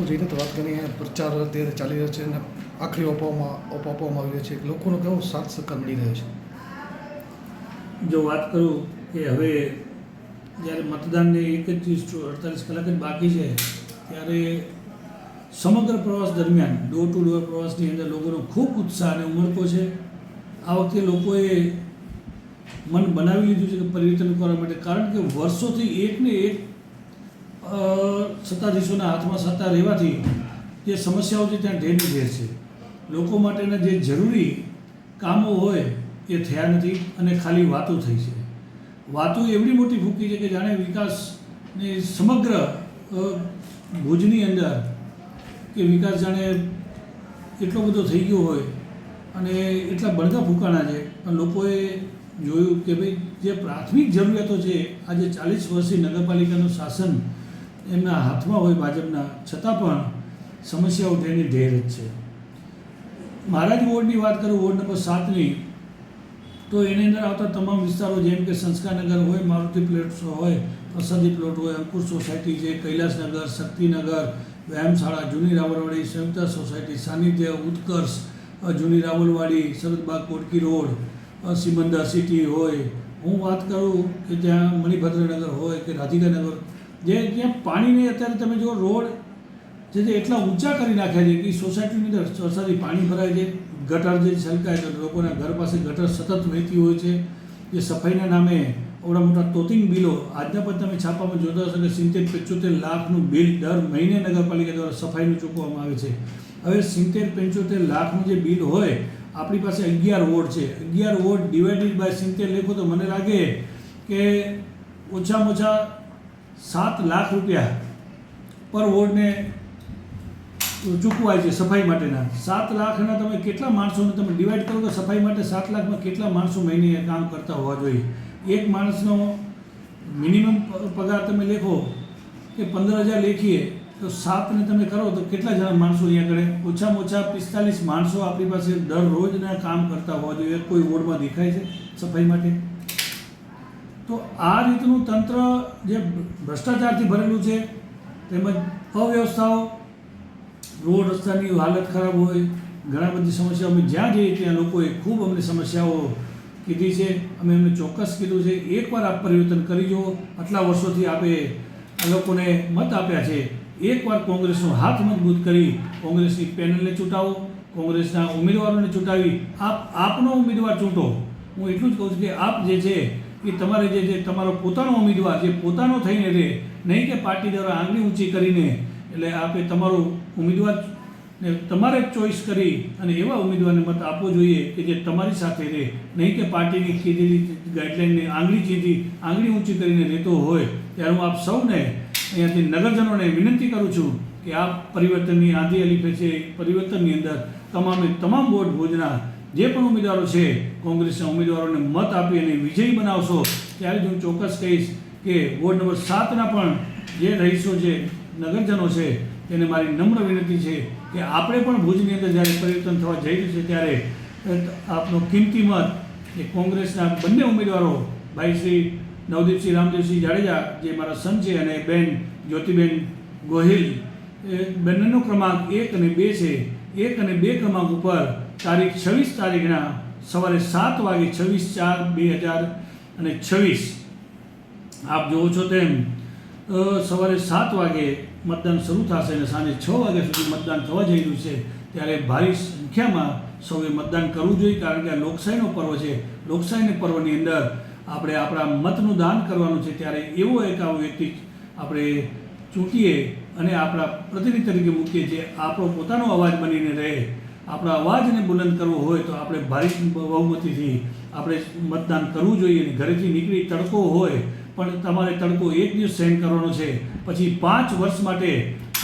જઈને તો વાત કરીએ પ્રચાર અત્યારે ચાલી રહ્યો છે અને આખરી ઓપ આપવામાં આવી રહ્યો છે લોકોનો કેવો સાથ સહકાર મળી રહ્યો છે. જો વાત કરું કે હવે જ્યારે મતદાનને 48 કલાક જ બાકી છે ત્યારે સમગ્ર પ્રવાસ દરમિયાન ડોર ટુ ડોર પ્રવાસની અંદર લોકોનો ખૂબ ઉત્સાહ અને ઉમળકો છે. આ વખતે લોકોએ મન બનાવી લીધું છે કે પરિવર્તન કરવા માટે, કારણ કે વર્ષોથી એકને એક સત્તાધીશોના હાથમાં સત્તા રહેવાથી જે સમસ્યાઓ છે ત્યાં ઢેરની ઢેર છે. લોકો માટેના જે જરૂરી કામો હોય એ થયા નથી અને ખાલી વાતો થઈ છે. વાતો એવડી મોટી ફૂંકી છે કે જાણે વિકાસની સમગ્ર ભુજની અંદર કે વિકાસ જાણે એટલો બધો થઈ ગયો હોય અને એટલા બળગા ફૂંકાણા છે. પણ લોકોએ જોયું કે ભાઈ જે પ્રાથમિક જરૂરિયાતો છે, આજે 40 વર્ષથી નગરપાલિકાનું શાસન એમના હાથમાં હોય ભાજપના, છતાં પણ સમસ્યાઓ ઢેરની ઢેર જ છે. મારા જ વોર્ડની વાત કરું, વોર્ડ નંબર 7ની, તો એની અંદર આવતા તમામ વિસ્તારો જેમ કે સંસ્કારનગર હોય, મારુતિ પ્લોટ્સ હોય, પ્રસાદી પ્લોટ હોય, અંકુર સોસાયટી છે, કૈલાસનગર, શક્તિનગર, વ્યાયામશાળા, જૂની રાવલવાડી, સંયુક્તા સોસાયટી, સાનિધ્ય, ઉત્કર્ષ, જૂની રાવલવાડી, શરદબાગ, કોટકી રોડ, સિમંદર સિટી હોય, હું વાત કરું કે ત્યાં મણિભદ્રનગર હોય કે રાધિકાનગર, જ્યાં પાણીને અત્યારે તમે જો રોડ જે એટલા ઊંચા કરી નાખ્યા છે કે સોસાયટીની અંદર વરસાદી પાણી ભરાય છે, ગટર જે છલકાય છે, લોકોના ઘર પાસે ગટર સતત વહેતી હોય છે. જે સફાઈના નામે આવડા મોટા તોતિંગ બિલો, આજના પણ તમે છાપામાં જોતા હશો કે 70-75 લાખનું બિલ દર મહિને નગરપાલિકા દ્વારા સફાઈનું ચૂકવવામાં આવે છે. હવે 70-75 લાખનું જે બિલ હોય, આપણી પાસે 11 વોર્ડ છે, 11 વોર્ડ ડિવાઇડેડ બાય 70 લેખો તો મને લાગે કે ઓછામાં ઓછા 7 લાખ રૂપિયા પર વોર્ડને ચૂકવાય છે સફાઈ માટેના. 7 લાખના તમે કેટલા માણસોને તમે ડિવાઈડ કરો તો સફાઈ માટે 7 લાખમાં કેટલા માણસો મહિને કામ કરતા હોવા જોઈએ? એક માણસનો મિનિમમ પગાર તમે લેખો કે 15,000 લેખીએ તો 7 ને તમે કરો તો કેટલા જણા માણસો અહીંયા આગળ? ઓછામાં ઓછા 45 માણસો આપણી પાસે દરરોજના કામ કરતા હોવા જોઈએ. કોઈ વોર્ડમાં દેખાય છે સફાઈ માટે? તો આ રીતનું તંત્ર જે ભ્રષ્ટાચારથી ભરેલું છે, તેમજ અવ્યવસ્થાઓ, રોડ રસ્તાની હાલત ખરાબ હોય, ઘણા બધી સમસ્યાઓ, અમે જ્યાં જઈએ ત્યાં લોકોએ ખૂબ અમને સમસ્યાઓ કીધી છે. અમે એમને ચોક્કસ કીધું છે એકવાર આપ પરિવર્તન કરી જુઓ. આટલા વર્ષોથી આપે આ લોકોને મત આપ્યા છે, એકવાર કોંગ્રેસનો હાથ મજબૂત કરી કોંગ્રેસની પેનલને ચૂંટાવો, કોંગ્રેસના ઉમેદવારોને ચૂંટાવી આપનો ઉમેદવાર ચૂંટો. હું એટલું જ કહું છું કે આપ જે છે એ તમારે જે તમારો પોતાનો ઉમેદવાર જે પોતાનો થઈને રહે, નહીં કે પાર્ટી દ્વારા આંગળી ઊંચી કરીને. એટલે આપે તમારો ઉમેદવાર ને તમારે જ ચોઈસ કરી અને એવા ઉમેદવારને મત આપવો જોઈએ કે જે તમારી સાથે રહે, નહીં કે પાર્ટીની કીધેલી ગાઈડલાઇનને આંગળી ઊંચી કરીને રહેતો હોય. ત્યારે હું આપ સૌને અહીંયાથી નગરજનોને વિનંતી કરું છું કે આ પરિવર્તનની આંધી અલીફે છે, પરિવર્તનની અંદર તમામ વોર્ડ ભુજના જે પણ ઉમેદવારો છે, કોંગ્રેસના ઉમેદવારોને મત આપી અને વિજયી બનાવશો. ત્યારે જ હું ચોક્કસ કહીશ કે વોર્ડ નંબર 7ના પણ જે રહીશો છે, નગરજનો છે, તેને મારી નમ્ર વિનંતી છે કે આપણે પણ ભુજની અંદર જ્યારે પરિવર્તન થવા જઈ રહ્યું છે ત્યારે આપનો કિંમતી મત એ કોંગ્રેસના બંને ઉમેદવારો ભાઈ શ્રી નવદીપસિંહ રામદેવસિંહ જાડેજા જે મારા સન છે અને બેન જ્યોતિબેન ગોહિલ, એ બંનેનો ક્રમાંક 1 અને 2 છે. 1 અને 2 ક્રમાંક ઉપર તારીખ 26 તારીખના સવારે 7 વાગે 26/4/2026 આપ જોવો છો તેમ સવારે 7 વાગે મતદાન શરૂ થશે અને સાંજે 6 વાગ્યા સુધી મતદાન થવા જઈ રહ્યું છે. ત્યારે ભારી સંખ્યામાં સૌએ મતદાન કરવું જોઈએ, કારણ કે આ લોકશાહીનો પર્વ છે. લોકશાહીના પર્વની અંદર આપણે આપણા મતનું દાન કરવાનું છે. ત્યારે એવો એક આવો વ્યક્તિ આપણે ચૂંટીએ અને આપણા પ્રતિનિધિ તરીકે મૂકીએ જે આપણો પોતાનો અવાજ બનીને રહે. આપણા અવાજને બુલંદ કરવો હોય તો આપણે ભારી બહુમતીથી આપણે મતદાન કરવું જોઈએ. અને ઘરેથી નીકળી તડકો હોય પણ તમારે તડકો 1 દિવસ સહન કરવાનો છે, પછી 5 વર્ષ માટે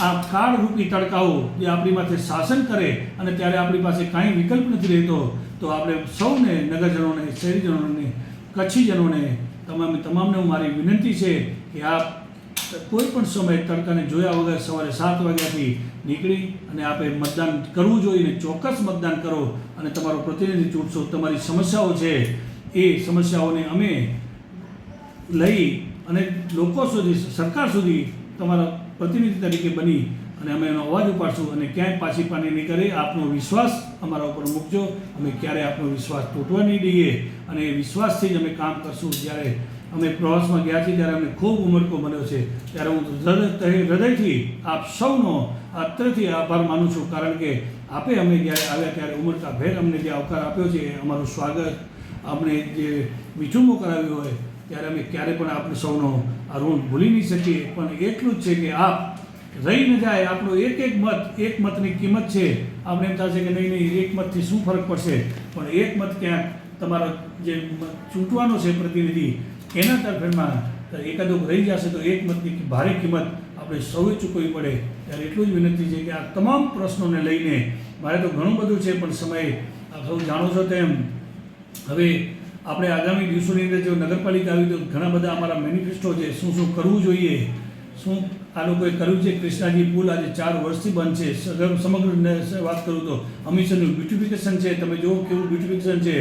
આ કાળરૂપી તડકાઓ જે આપણી માથે શાસન કરે અને ત્યારે આપણી પાસે કાંઈ વિકલ્પ નથી રહેતો. તો આપણે સૌને નગરજનોને, શહેરીજનોને, કચ્છીજનોને, તમામને હું મારી વિનંતી છે કે આપ કોઈ પણ સમયે તડકાને જોયા વગર સવારે 7 વાગ્યાથી નીકળી અને આપણે મતદાન કરવું જોઈએ. ને ચોક્કસ મતદાન કરો અને તમારો પ્રતિનિધિ ચૂંટશો. તમારી સમસ્યાઓ છે એ સમસ્યાઓને અમે લઈ અને લોકો સુધી, સરકાર સુધી તમારા પ્રતિનિધિ તરીકે બની અને અમે એનો અવાજ ઉપાડશું અને ક્યાંય પાછી પાની નહીં કરી. આપનો વિશ્વાસ અમારા ઉપર મૂકજો. અમે ક્યારેય આપનો વિશ્વાસ તૂટવા નહીં દઈએ અને એ વિશ્વાસથી જ અમે કામ કરશું. જ્યારે અમે પ્રવાસમાં ગયા છીએ ત્યારે અમને ખૂબ ઉમળકો મળ્યો છે, ત્યારે હું હૃદયથી આપ સૌનો અત્રેથી આભાર માનું છું, કારણ કે આપે અમે જ્યારે આવ્યા ત્યારે ઉમળકાભેર અમને જે આવકાર આપ્યો છે, અમારું સ્વાગત, અમને જે વિચુંબો કરાવ્યો હોય, ત્યારે અમે ક્યારે પણ આપણે સૌનો આ ઋણ ભૂલી નહીં શકીએ. પણ એટલું જ છે કે આપ રહી ન જાય. આપણો એક મતની કિંમત છે. આપણે એમ થશે કે નહીં એક મતથી શું ફરક પડશે, પણ એક મત ક્યાંક તમારો જે ચૂંટવાનો છે પ્રતિનિધિ, એના તરફેણમાં એકાદું રહી જશે તો એક મતની ભારે કિંમત આપણે સૌએ ચૂકવવી પડે. ત્યારે એટલું જ વિનંતી છે કે આ તમામ પ્રશ્નોને લઈને મારે તો ઘણું બધું છે, પણ સમય આપ સૌ જાણો છો તેમ હવે આપણે આગામી દિવસોની અંદર જો નગરપાલિકા આવી તો ઘણા બધા અમારા મેનિફેસ્ટો છે, શું શું કરવું જોઈએ, શું આ લોકોએ કર્યું છે. કૃષ્ણાજી પુલ આજે 4 વર્ષથી બંધ છે. સમગ્ર વાત કરું તો હમીરસરનું બ્યુટિફિકેશન છે, તમે જુઓ કેવું બ્યુટિફિકેશન છે.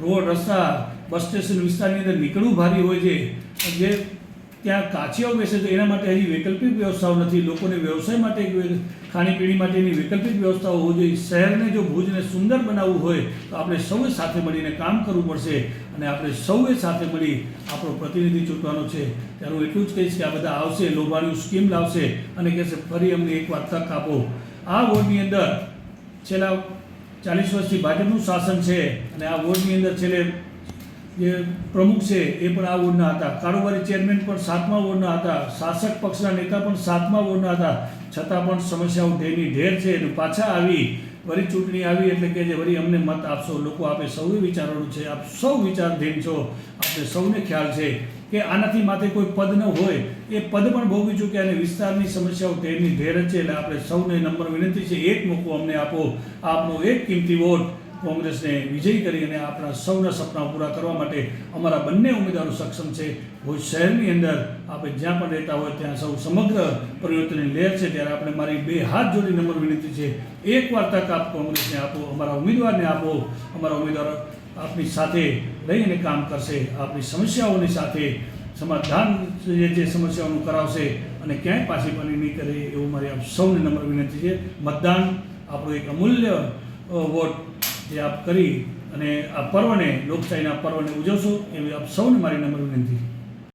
રોડ, રસ્તા, બસ સ્ટેશન વિસ્તારની અંદર નીકળવું ભારી હોય છે. જે ત્યાં કાચિયાઓ બેસે તો એના માટે હજી વૈકલ્પિક વ્યવસ્થાઓ નથી. લોકોને વ્યવસાય માટે ખાણીપીણી માટેની વૈકલ્પિક વ્યવસ્થાઓ હોવી જોઈએ. શહેરને જો ભુજને સુંદર બનાવવું હોય તો આપણે સૌએ સાથે મળીને કામ કરવું પડશે અને આપણે સૌએ સાથે મળી આપણો પ્રતિનિધિ ચૂંટવાનો છે. ત્યારે હું એટલું જ કહીશ કે આ બધા આવશે, લોભાણી સ્કીમ લાવશે અને કહેશે ફરી અમને એકવાર તક આપો. આ વોર્ડની અંદર છેલ્લા 40 વર્ષથી ભાજપનું શાસન છે અને આ વોર્ડની અંદર છેલ્લે જે પ્રમુખ છે એ પણ આ વોર્ડના હતા, કારોબારી ચેરમેન પણ 7મા વોર્ડના હતા, શાસક પક્ષના નેતા પણ 7મા વોર્ડના હતા. છતાં પણ સમસ્યાઓ ઢેરની ઢેર છે અને પાછા આવી વળી ચૂંટણી આવી એટલે કે જે વળી અમને મત આપશો. લોકો આપે સૌએ વિચારવાનું છે. આપ સૌ વિચારધીન છો. આપણે સૌને ખ્યાલ છે કે આનાથી માથે કોઈ પદ ન હોય, એ પદ પણ ભોગવી ચૂક્યા અને વિસ્તારની સમસ્યાઓ ઢેરની ઢેર જ છે. એટલે આપણે સૌને નમ્ર વિનંતી છે, એક મોકો અમને આપો. આપનો એક કિંમતી વોટ કોંગ્રેસને વિજયી કરી અને આપણા સૌના સપના પૂરા કરવા માટે અમારા બંને ઉમેદવારો સક્ષમ છે. ભુજ શહેરની અંદર આપણે જ્યાં પણ રહેતા હોય ત્યાં સૌ સમગ્ર પરિવર્તનની લહેર છે. ત્યારે આપણે મારી 2 હાથ જોડી નમ્ર વિનંતી છે, એકવાર તક આપ કોંગ્રેસને આપો, અમારા ઉમેદવારને આપો. અમારા ઉમેદવાર આપની સાથે રહીને કામ કરશે, આપણી સમસ્યાઓની સાથે સમાધાન જે સમસ્યાઓનું કરાવશે અને ક્યાંય પાછી પાની નહીં કરે એવું મારી આપ સૌને નમ્ર વિનંતી છે. મતદાન આપણું એક અમૂલ્ય વોટ જે આપ કરી અને આ પર્વને, લોકશાહીના પર્વને ઉજવશો એવી આપ સૌને મારી નમ્ર વિનંતી.